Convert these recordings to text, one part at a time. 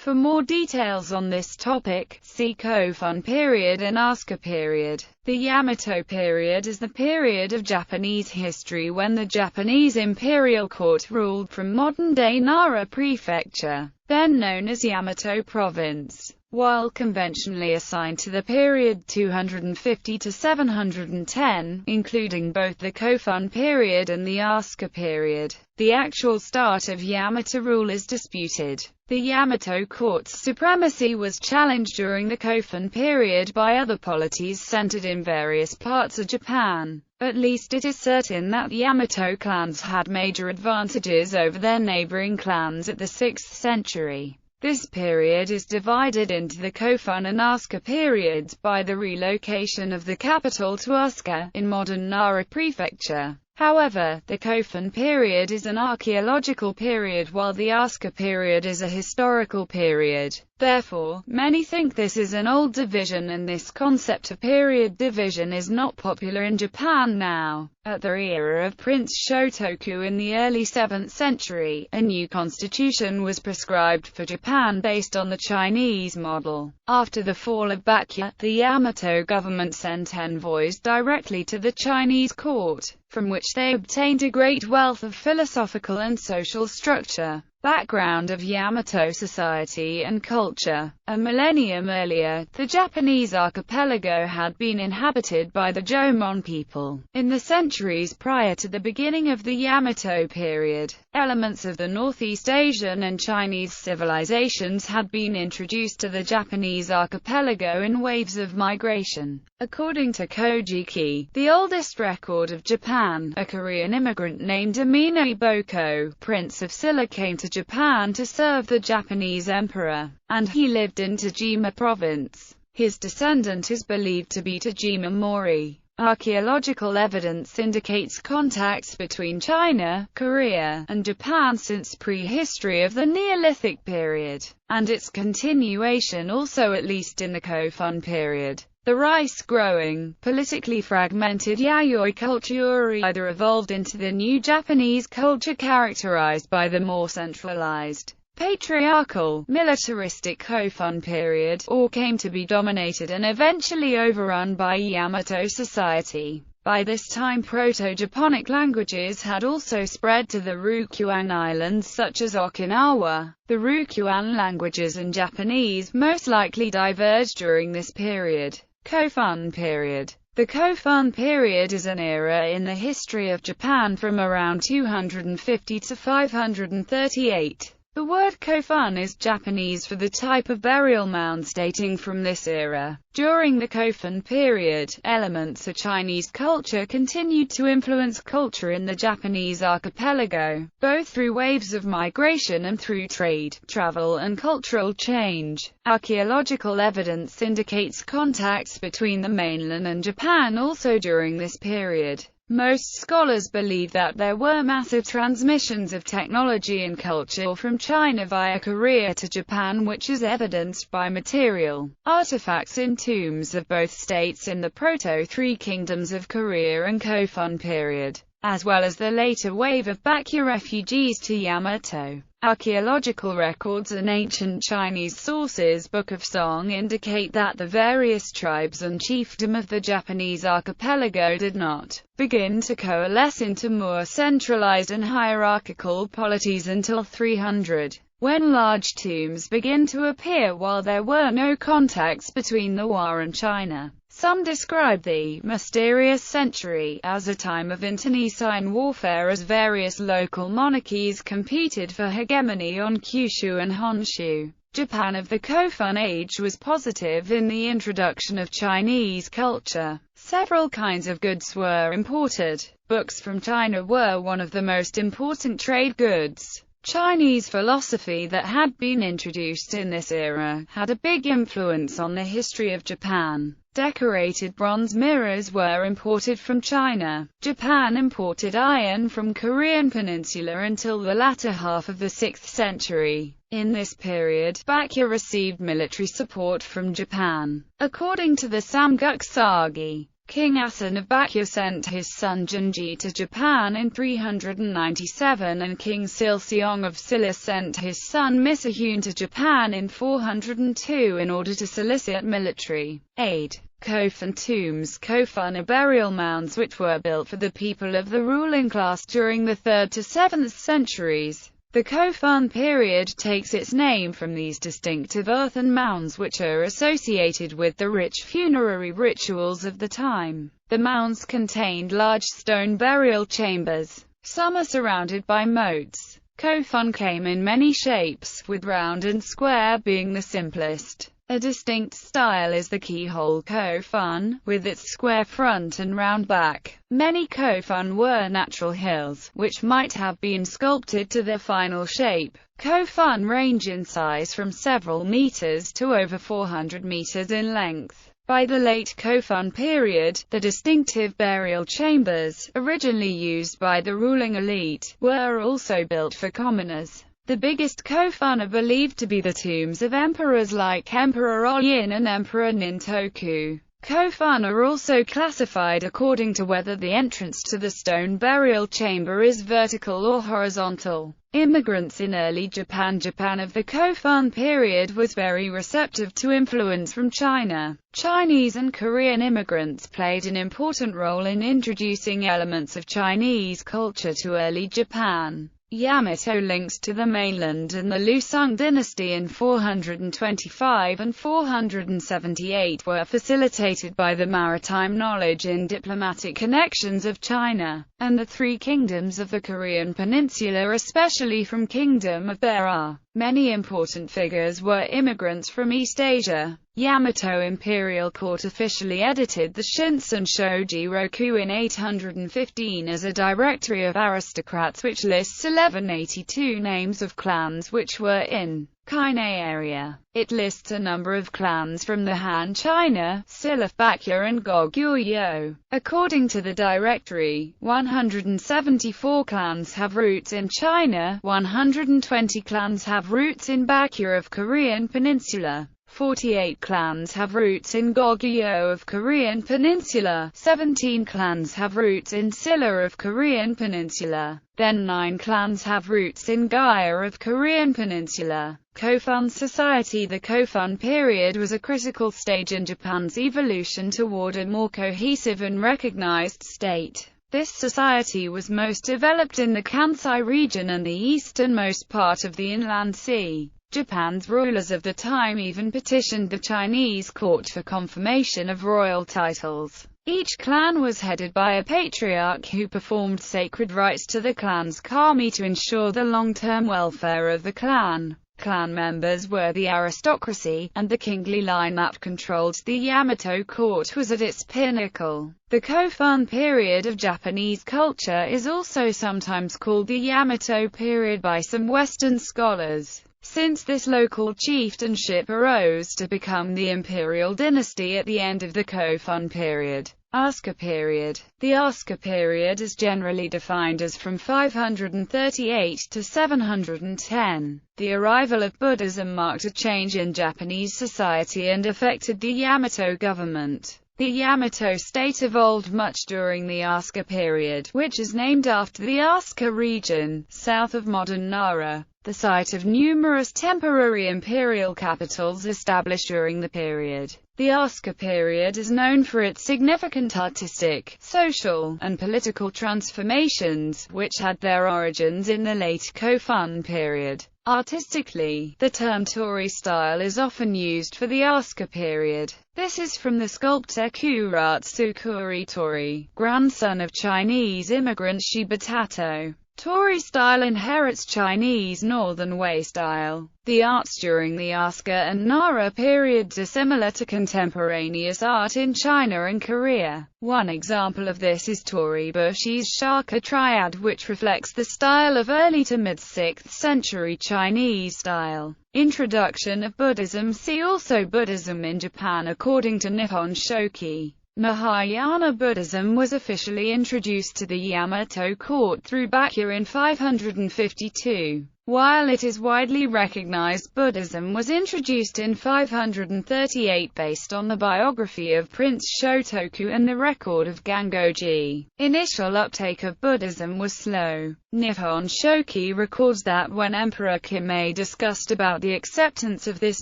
For more details on this topic, see Kofun period and Asuka period. The Yamato period is the period of Japanese history when the Japanese imperial court ruled from modern-day Nara Prefecture, then known as Yamato Province. While conventionally assigned to the period 250 to 710, including both the Kofun period and the Asuka period, the actual start of Yamato rule is disputed. The Yamato court's supremacy was challenged during the Kofun period by other polities centered in various parts of Japan. At least it is certain that the Yamato clans had major advantages over their neighboring clans at the 6th century. This period is divided into the Kofun and Asuka periods by the relocation of the capital to Asuka, in modern Nara Prefecture. However, the Kofun period is an archaeological period while the Asuka period is a historical period. Therefore, many think this is an old division and this concept of period division is not popular in Japan now. At the era of Prince Shotoku in the early 7th century, a new constitution was prescribed for Japan based on the Chinese model. After the fall of Bakuya, the Yamato government sent envoys directly to the Chinese court, from which they obtained a great wealth of philosophical and social structure. Background of Yamato society and culture. A millennium earlier, the Japanese archipelago had been inhabited by the Jomon people. In the centuries prior to the beginning of the Yamato period, elements of the Northeast Asian and Chinese civilizations had been introduced to the Japanese archipelago in waves of migration. According to Kojiki, the oldest record of Japan, a Korean immigrant named Amino Boko, Prince of Silla, came to Japan to serve the Japanese emperor, and he lived in Tajima province. His descendant is believed to be Tajima Mori. Archaeological evidence indicates contacts between China, Korea, and Japan since prehistory of the Neolithic period, and its continuation also at least in the Kofun period. The rice-growing, politically fragmented Yayoi culture either evolved into the new Japanese culture characterized by the more centralized, patriarchal, militaristic Kofun period, or came to be dominated and eventually overrun by Yamato society. By this time Proto-Japonic languages had also spread to the Ryukyuan islands such as Okinawa. The Ryukyuan languages and Japanese most likely diverged during this period. Kofun period. The Kofun period is an era in the history of Japan from around 250 to 538. The word Kofun is Japanese for the type of burial mounds dating from this era. During the Kofun period, elements of Chinese culture continued to influence culture in the Japanese archipelago, both through waves of migration and through trade, travel and cultural change. Archaeological evidence indicates contacts between the mainland and Japan also during this period. Most scholars believe that there were massive transmissions of technology and culture from China via Korea to Japan, which is evidenced by material artifacts in tombs of both states in the Proto-Three Kingdoms of Korea and Kofun period, as well as the later wave of Bakuya refugees to Yamato. Archaeological records and ancient Chinese sources, Book of Song, indicate that the various tribes and chiefdom of the Japanese archipelago did not begin to coalesce into more centralized and hierarchical polities until 300, when large tombs begin to appear while there were no contacts between the Wa and China. Some describe the mysterious century as a time of internecine warfare as various local monarchies competed for hegemony on Kyushu and Honshu. Japan of the Kofun age was positive in the introduction of Chinese culture. Several kinds of goods were imported. Books from China were one of the most important trade goods. Chinese philosophy that had been introduced in this era had a big influence on the history of Japan. Decorated bronze mirrors were imported from China. Japan imported iron from Korean peninsula until the latter half of the 6th century. In this period, Bakuya received military support from Japan. According to the Samguk Sagi, King Asen of Baekje sent his son Junji to Japan in 397, and King Silseong of Silla sent his son Misahune to Japan in 402 in order to solicit military aid. Kofun tombs. Kofun are burial mounds which were built for the people of the ruling class during the 3rd to 7th centuries. The Kofun period takes its name from these distinctive earthen mounds which are associated with the rich funerary rituals of the time. The mounds contained large stone burial chambers. Some are surrounded by moats. Kofun came in many shapes, with round and square being the simplest. A distinct style is the keyhole Kofun, with its square front and round back. Many Kofun were natural hills, which might have been sculpted to their final shape. Kofun range in size from several meters to over 400 meters in length. By the late Kofun period, the distinctive burial chambers, originally used by the ruling elite, were also built for commoners. The biggest Kofun are believed to be the tombs of emperors like Emperor Oyin and Emperor Nintoku. Kofun are also classified according to whether the entrance to the stone burial chamber is vertical or horizontal. Immigrants in early Japan of the Kofun period was very receptive to influence from China. Chinese and Korean immigrants played an important role in introducing elements of Chinese culture to early Japan. Yamato links to the mainland and the Lusung dynasty in 425 and 478 were facilitated by the maritime knowledge in diplomatic connections of China and the three kingdoms of the Korean peninsula, especially from Kingdom of Berar. Many important figures were immigrants from East Asia. Yamato imperial court officially edited the Shinsen Shoji Roku in 815 as a directory of aristocrats which lists 1182 names of clans which were in Kainei area. It lists a number of clans from the Han China, Silla Baekje and Goguryeo. According to the directory, 174 clans have roots in China, 120 clans have roots in Baekje of Korean Peninsula. 48 clans have roots in Goguryeo of Korean Peninsula, 17 clans have roots in Silla of Korean Peninsula, then 9 clans have roots in Gaya of Korean Peninsula. Kofun society. The Kofun period was a critical stage in Japan's evolution toward a more cohesive and recognized state. This society was most developed in the Kansai region and the easternmost part of the Inland Sea. Japan's rulers of the time even petitioned the Chinese court for confirmation of royal titles. Each clan was headed by a patriarch who performed sacred rites to the clan's kami to ensure the long-term welfare of the clan. Clan members were the aristocracy, and the kingly line that controlled the Yamato court was at its pinnacle. The Kofun period of Japanese culture is also sometimes called the Yamato period by some Western scholars, since this local chieftainship arose to become the imperial dynasty at the end of the Kofun period. Asuka period. The Asuka period is generally defined as from 538 to 710. The arrival of Buddhism marked a change in Japanese society and affected the Yamato government. The Yamato state evolved much during the Asuka period, which is named after the Asuka region, south of modern Nara, the site of numerous temporary imperial capitals established during the period. The Asuka period is known for its significant artistic, social, and political transformations, which had their origins in the late Kofun period. Artistically, the term Torii style is often used for the Asuka period. This is from the sculptor Kuratsu Kuritori, grandson of Chinese immigrant Shibatato. Torii style inherits Chinese Northern Way style. The arts during the Asuka and Nara periods are similar to contemporaneous art in China and Korea. One example of this is Torii Bushi's Shaka triad, which reflects the style of early to mid-6th century Chinese style. Introduction of Buddhism. See also Buddhism in Japan according to Nippon Shoki. Mahayana Buddhism was officially introduced to the Yamato court through Baekje in 552. While it is widely recognized Buddhism was introduced in 538 based on the biography of Prince Shotoku and the record of Gangoji, initial uptake of Buddhism was slow. Nihon Shoki records that when Emperor Kimei discussed about the acceptance of this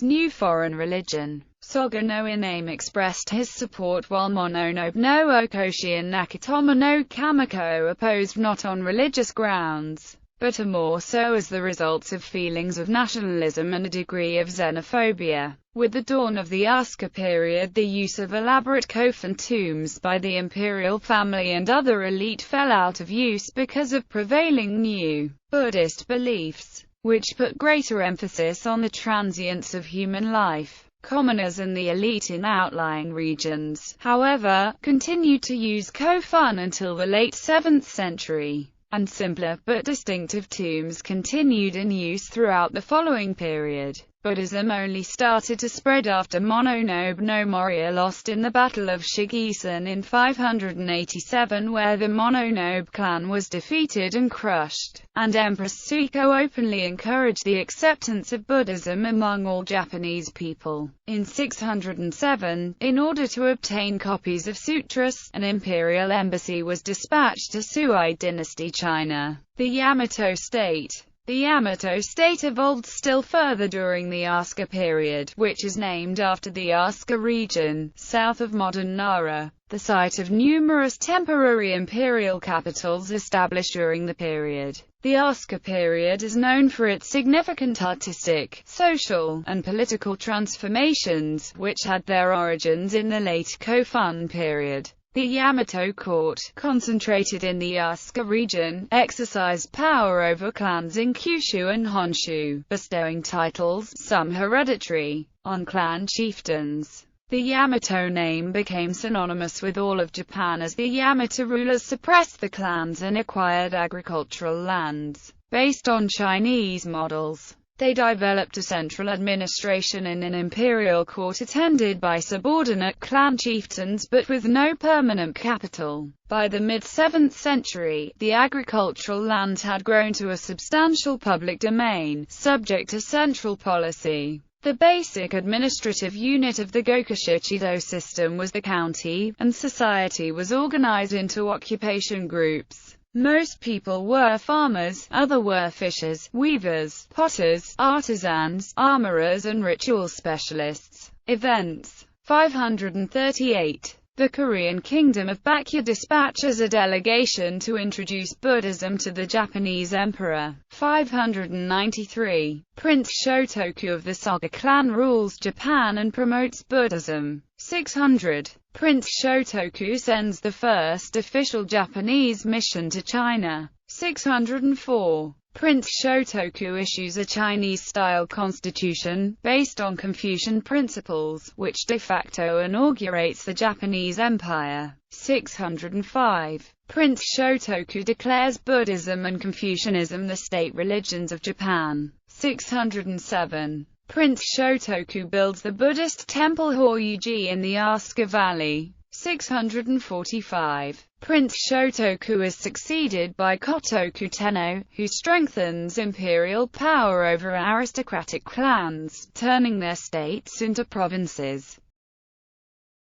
new foreign religion, Soga no Iname expressed his support while Mononobe no Okoshi and Nakatomi no Kamiko opposed not on religious grounds, but more so as the results of feelings of nationalism and a degree of xenophobia. With the dawn of the Asuka period, the use of elaborate Kofun tombs by the imperial family and other elite fell out of use because of prevailing new Buddhist beliefs, which put greater emphasis on the transience of human life. Commoners and the elite in outlying regions, however, continued to use Kofun until the late 7th century, and simpler but distinctive tombs continued in use throughout the following period. Buddhism only started to spread after Mononobe no Moriya lost in the Battle of Shigisan in 587, where the Mononobe clan was defeated and crushed, and Empress Suiko openly encouraged the acceptance of Buddhism among all Japanese people. In 607, in order to obtain copies of sutras, an imperial embassy was dispatched to Sui dynasty China. The Yamato state evolved still further during the Asuka period, which is named after the Asuka region, south of modern Nara, the site of numerous temporary imperial capitals established during the period. The Asuka period is known for its significant artistic, social, and political transformations, which had their origins in the late Kofun period. The Yamato court, concentrated in the Asuka region, exercised power over clans in Kyushu and Honshu, bestowing titles, some hereditary, on clan chieftains. The Yamato name became synonymous with all of Japan as the Yamato rulers suppressed the clans and acquired agricultural lands. Based on Chinese models, they developed a central administration in an imperial court attended by subordinate clan chieftains but with no permanent capital. By the mid-7th century, the agricultural land had grown to a substantial public domain, subject to central policy. The basic administrative unit of the Gokushichido system was the county, and society was organized into occupation groups. Most people were farmers, others were fishers, weavers, potters, artisans, armorers and ritual specialists. Events. 538. The Korean Kingdom of Baekje dispatches a delegation to introduce Buddhism to the Japanese emperor. 593. Prince Shotoku of the Soga clan rules Japan and promotes Buddhism. 600. Prince Shotoku sends the first official Japanese mission to China. 604. Prince Shotoku issues a Chinese-style constitution, based on Confucian principles, which de facto inaugurates the Japanese Empire. 605. Prince Shotoku declares Buddhism and Confucianism the state religions of Japan. 607. Prince Shotoku builds the Buddhist temple Horyuji in the Asuka Valley. 645. Prince Shotoku is succeeded by Kotoku Tenno, who strengthens imperial power over aristocratic clans, turning their states into provinces.